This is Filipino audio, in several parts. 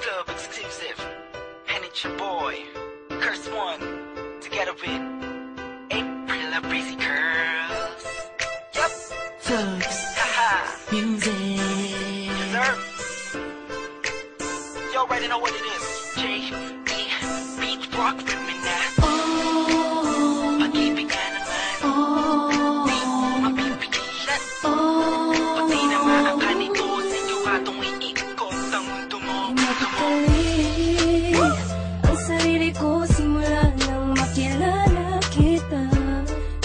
Club exclusive. And it's your boy, Curse One, together with April of Breezy Curls. Yup. Thugs. Haha. Music. Deserve. You already know what it is. J.E. Beat Rock with me now. Oh. Pag-ibig ka naman. Oh. Di mo mapipigilan. Oh. Pag di na makakanito, sinyuradong iikot ang mundo mo. Napakali ang sarili ko simula nang makilala kita.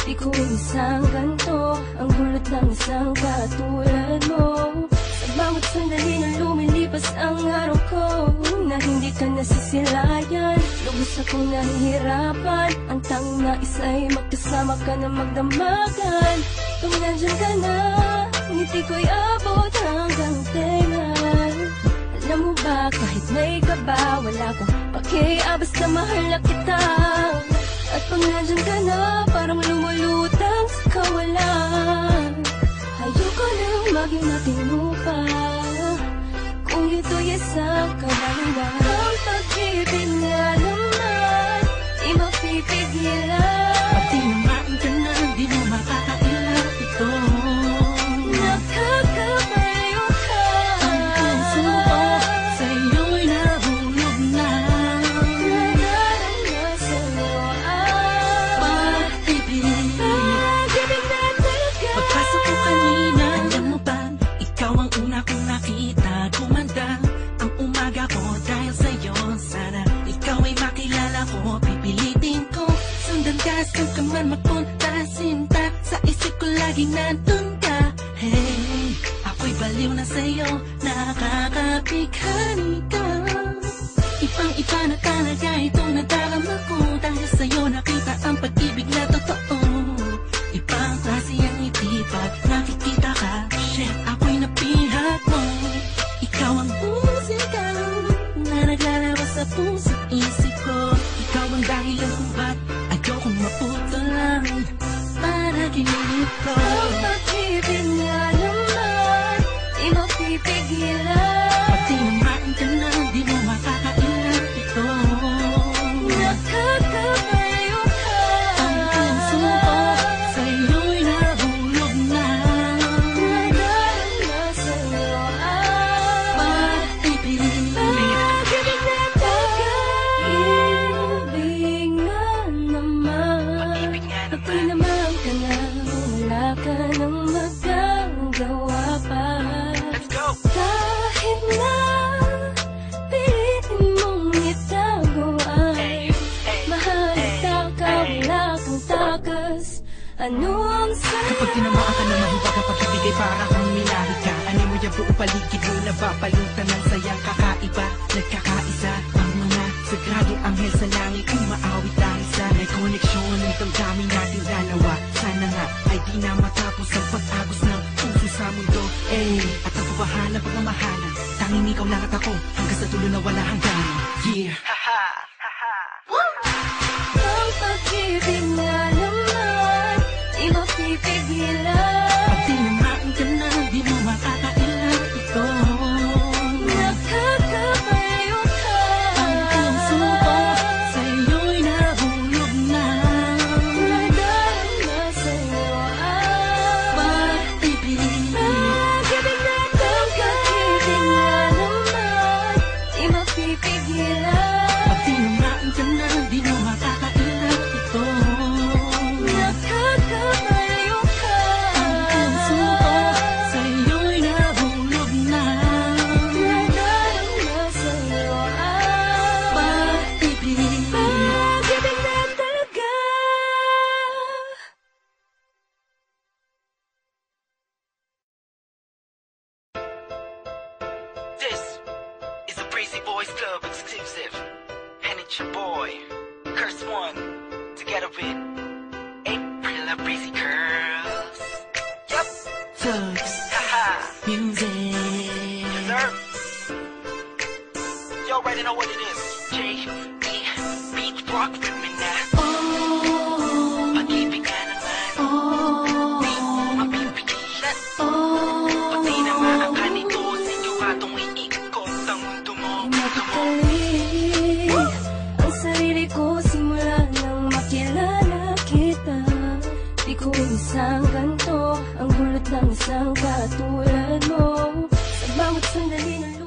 Di ko isang ganto ang hulot ng isang katulad mo. Sa bawat sandali na lumilipas ang araw ko, na hindi ka nasisilayan, lubos akong nahihirapan. Ang tanging nais ay magkasama ka na magdamagan. Kung nandyan ka na, ngiti ko'y abot hanggang tenga. Alam mo ba, kahit may kaba, wala kang pakiya, basta mahal na kita. At pag nandyan ka na, parang lumulutang sa kawalan. Ayoko nang maging matino pa, kung ito'y isang kabaliwan. Ang pag-ibig nga naman, di mapipigilan. Pati naman ka na, di mo makakailan ito. Nakakabaliw ka. Ang puso ko sa'yo'y nahulog na. Nadarama sa'yo ang Pag-ibig. pag-ibig na talaga. Pagpasok ko kanina, alam mo ba, ikaw ang una kong nakita. Kumanda ang umaga ko dahil sa'yo. Sana ikaw ay makilala ko, pipilitin ko. Sundan ka, saan ka man magpunta, sinta. Sa isip ko laging nandun ka. Hey, ako'y baliw na sa'yo, nakakapighani ka. Ibang-iba na talaga itong nadarama ko. Dahil sa'yo nakita ang pag-ibig na totoo. Ibang klase ang ngiti pag nakikita ka. Shit, ako'y napihat mo. Ikaw ang musika na naglalabas sa puso't isip ko. Ikaw ang dahilan kung ba't ayokong maputulan panaginip ko. Ang pag-ibig nga naman, di mapipigilan. Pati naman ka na, di mo makakailan ito. Nakakabaliw ka. Ang puso ko sa'yo'y nahulog na. Nadarama sa'yo ang Pag-ibig. pag-ibig na talaga. Ibig nga naman, Pag-ibig nga pati naman. naman ka na, wala ka nang magagawa pa. Let's go. Kahit na pilitin mong itago ay mahalata ka, wala kang takas. Ano ang Kapag saya? tinamaan ka na mahiwaga pag-ibigay para kang minahi ka. Ano mo yung buong paligid mo na babalutan ng sayang kakaiba. Nagkakaisa ang mga sagradong anghel sa langit. Umaawit dahil sa may koneksyon ng damdamin natin dalawa. Sana nga ay di na matapos ang pag-agos ng puso sa mundo. At ang pabahala pagmamahalan, tanging ikaw lang at ako hanggang sa dulo na wala hanggan. Yeah. Haha. Haha. Ang pag-ibig nga naman, di mapipigilan. Pati naman ka na, di mo makakailan ito. Nakakabaliw ka. Ang puso ko sa'yo'y nahulog na. Nadarama sa'yo ang Pag-ibig. pag-ibig na talaga. Pag-ibig nga naman, di mapipigilan. Pati naman ka na, di mo makakailan ito. Nakakabaliw ka. Ang puso ko sa'yo'y nahulog na. Nadarama sa'yo ang Pag-ibig. pag-ibig na talaga. This is a Breezy Boys Club exclusive. And it's your boy, Curse One, together with April of Breezy Curls. Yup. Thugs. Haha. Music. Deserve. You already know what it is. J.E. Beat Rock with me now. Oh. Pag-ibig ka naman. Oh. Di mo mapipigilan. Oh. Pag di na makakanito, sinyuradong iikot ang mundo mo. isang ganto, ang hulot ng isang katulad mo. Sa bawat sandali ng